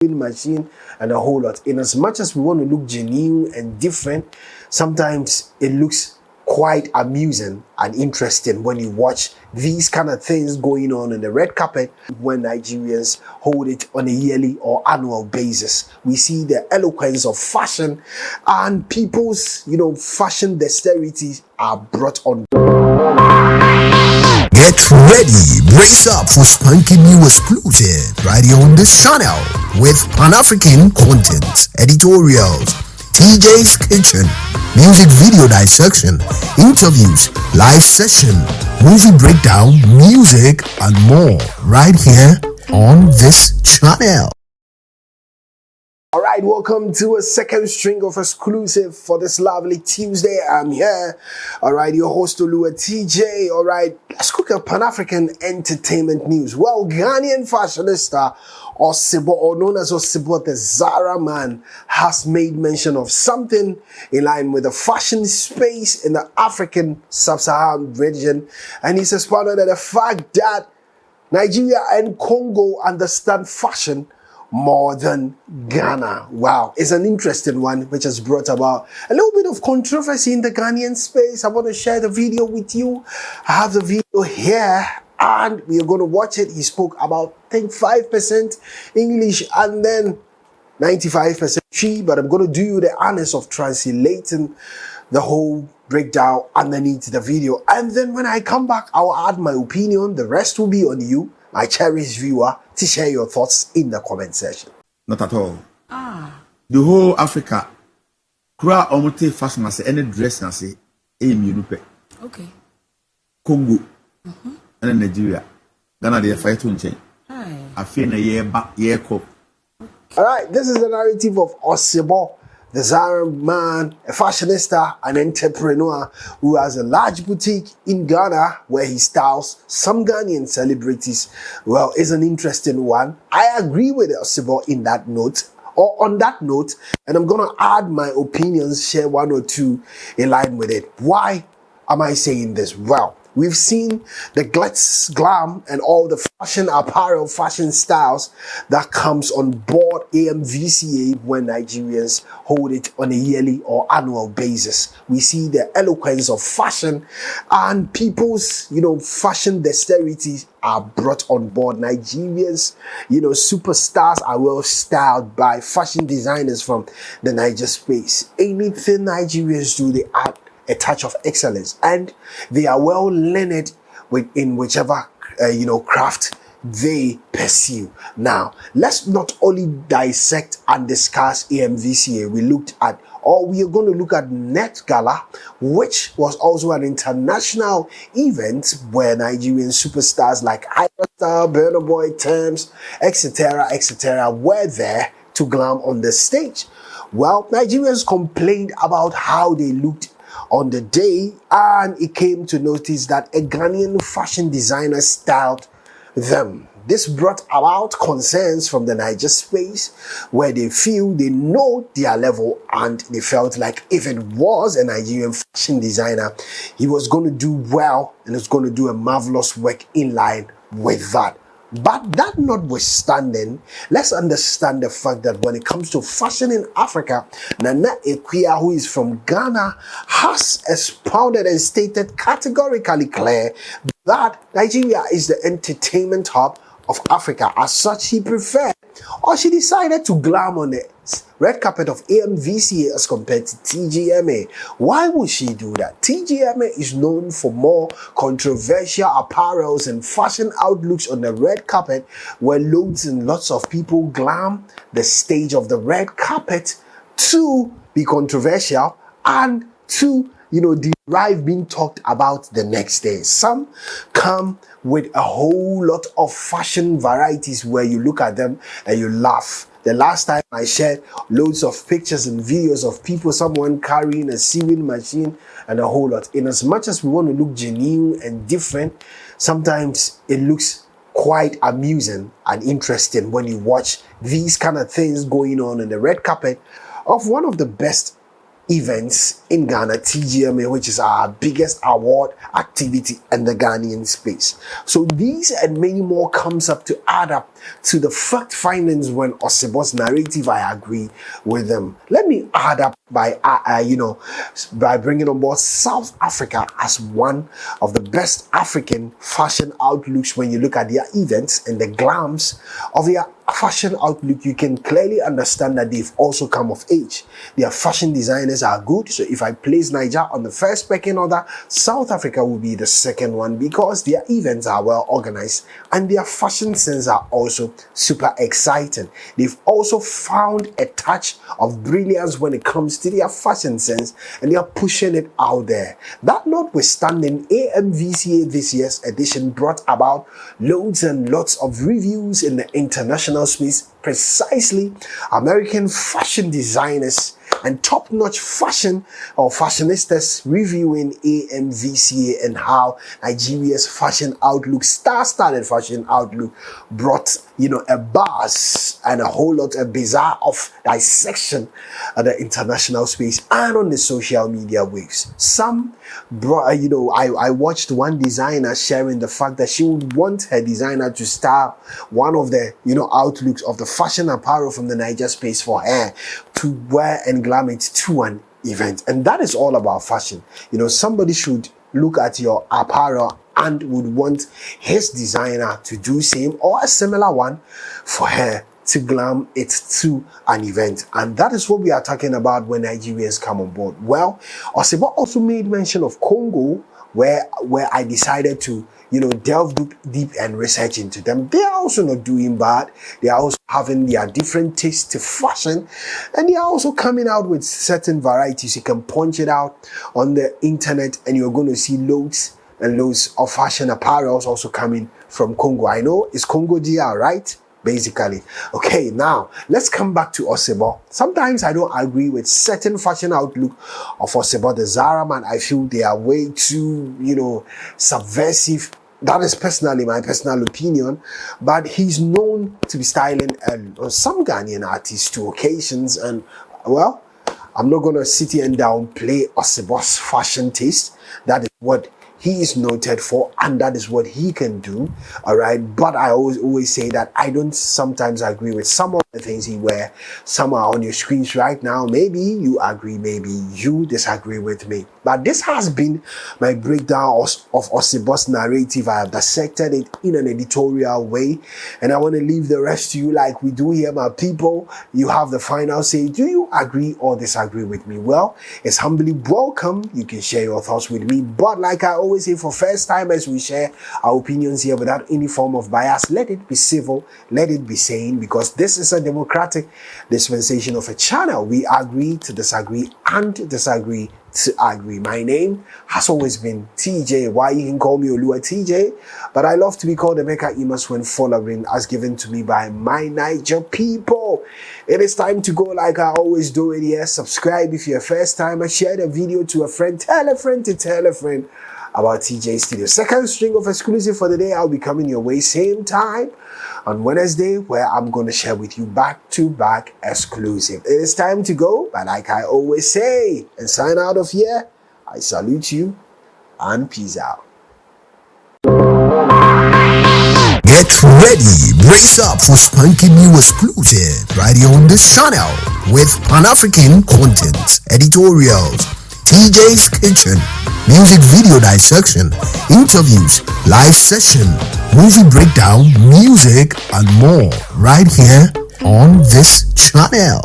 machine and a whole lot. In as much as we want to look genuine and different, sometimes it looks quite amusing and interesting when you watch these kind of things going on in the red carpet when Nigerians hold it on a yearly or annual basis. We see the eloquence of fashion and people's, fashion dexterities are brought on. Get ready, brace up for spunky new exclusive right here on this channel with Pan-African content, editorials, TJ's Kitchen, music video dissection, interviews, live session, movie breakdown, music, and more right here on this channel. All right, welcome to a second string of exclusive for this lovely Tuesday. I'm here. All right, your host Olua TJ. All right, let's look at Pan-African entertainment news. Well, Ghanaian fashionista Osebo, or known as Osebo the Zaraman, has made mention of something in line with the fashion space in the African sub-Saharan region, and he's expounded on the fact that Nigeria and Congo understand fashion more than Ghana. Wow, it's an interesting one which has brought about a little bit of controversy in the Ghanaian space. I want to share the video with you. I have the video here and we are going to watch it. He spoke about, I think, 5% English and then 95% Chi, but I'm going to do you the honors of translating the whole breakdown underneath the video. And then when I come back, I'll add my opinion. The rest will be on you, my cherished viewer, to share your thoughts in the comment section. Not at all. The whole Africa, kura omote fashion as any dress as a minupe. Okay. Congo and Nigeria. Ghana they fight to change. I feel a year back, All right, this is the narrative of Osebo the Zaraman, a fashionista, an entrepreneur who has a large boutique in Ghana where he styles some Ghanaian celebrities. Well, it's an interesting one. I agree with Osebo in that note, or on that note, and I'm going to add my opinions, share one or two in line with it. Why am I saying this? Well, we've seen the glitz, glam, and all the fashion apparel, fashion styles that comes on board AMVCA when Nigerians hold it on a yearly or annual basis. We see the eloquence of fashion and people's, fashion dexterities are brought on board. Nigerians, superstars are well styled by fashion designers from the Niger space. Anything Nigerians do, they add a touch of excellence, and they are well learned in whichever craft they pursue. Now, let's not only dissect and discuss AMVCA. We are going to look at Net Gala, which was also an international event where Nigerian superstars like Ironstar, Burna Boy, Terms, etc., were there to glam on the stage. Well, Nigerians complained about how they looked on the day, and it came to notice that a Ghanaian fashion designer styled them. This brought about concerns from the Niger space where they feel they know their level, and they felt like if it was a Nigerian fashion designer, he was going to do well and was going to do a marvelous work in line with that. But that notwithstanding, let's understand the fact that when it comes to fashion in Africa, Nana Equia, who is from Ghana, has expounded and stated categorically clear that Nigeria is the entertainment hub of Africa. As such, she preferred, or she decided to glam on the red carpet of AMVCA as compared to TGMA. Why would she do that? TGMA is known for more controversial apparels and fashion outlooks on the red carpet, where loads and lots of people glam the stage of the red carpet to be controversial and to derive being talked about the next day. Some come with a whole lot of fashion varieties where you look at them and you laugh. The last time I shared loads of pictures and videos of people, someone carrying a sewing machine and a whole lot. In as much as we want to look genuine and different, sometimes it looks quite amusing and interesting when you watch these kind of things going on in the red carpet of one of the best events in Ghana, TGMA, which is our biggest award activity in the Ghanaian space. So these and many more comes up to add up to the fact findings when Osebo's narrative, I agree with them. Let me add up by bringing on board South Africa as one of the best African fashion outlooks. When you look at their events and the glams of their fashion outlook, you can clearly understand that they've also come of age. Their fashion designers are good. So if I place Niger on the first pecking order, South Africa will be the second one, because their events are well organized and their fashion sense are also super exciting. They've also found a touch of brilliance when it comes to their fashion sense, and they are pushing it out there. That notwithstanding, AMVCA this year's edition brought about loads and lots of reviews in the international space, precisely American fashion designers and top-notch fashion or fashionistas reviewing AMVCA and how Nigeria's fashion outlook, star-studded fashion outlook, brought a buzz and a whole lot of bizarre of dissection at the international space and on the social media waves. Some brought, I watched one designer sharing the fact that she would want her designer to style one of the outlooks of the fashion apparel from the Niger space for her to wear and glam it to an event. And that is all about fashion. Somebody should look at your apparel and would want his designer to do same or a similar one for her to glam it to an event. And that is what we are talking about when Nigerians come on board. Well, Osebo also made mention of Congo, where I decided to delve deep and research into them. They are also not doing bad. They are also having their different tastes to fashion, and they are also coming out with certain varieties. You can punch it out on the internet and you're going to see loads and loads of fashion apparels also coming from Congo. I know it's Congo DR, right? Basically. Okay, now let's come back to Osebo. Sometimes I don't agree with certain fashion outlook of Osebo the Zaraman. I feel they are way too, subversive. That is personally my personal opinion, but he's known to be styling some Ghanaian artists to occasions, and well, I'm not gonna sit here and downplay Osebo's fashion taste. That is what he is noted for, and that is what he can do. All right, but I always say that I don't sometimes agree with some of the things he wear. Some are on your screens right now. Maybe you agree, maybe you disagree with me. But this has been my breakdown of Osebo's narrative. I have dissected it in an editorial way, and I want to leave the rest to you like we do here, my people. You have the final say. Do you agree or disagree with me? Well, it's humbly welcome. You can share your thoughts with me, but like I always say, for first time as we share our opinions here without any form of bias, let it be civil, let it be sane, because this is a democratic dispensation of a channel. We agree to disagree and disagree to agree. My name has always been TJ. Why you can call me Olua TJ, but I love to be called Emeka Imas when following as given to me by my Niger people. It is time to go like I always do it here. Subscribe if you're a first timer, share the video to a friend, tell a friend to tell a friend about TJ Studio. Second string of exclusive for the day. I'll be coming your way same time on Wednesday, where I'm going to share with you back-to-back exclusive. It is time to go, but like I always say and sign out of here, I salute you and peace out. Get ready, brace up for spanking new exclusive right here on this channel with Pan-African content, editorials, TJ's Kitchen, music video dissection, interviews, live session, movie breakdown, music, and more right here on this channel.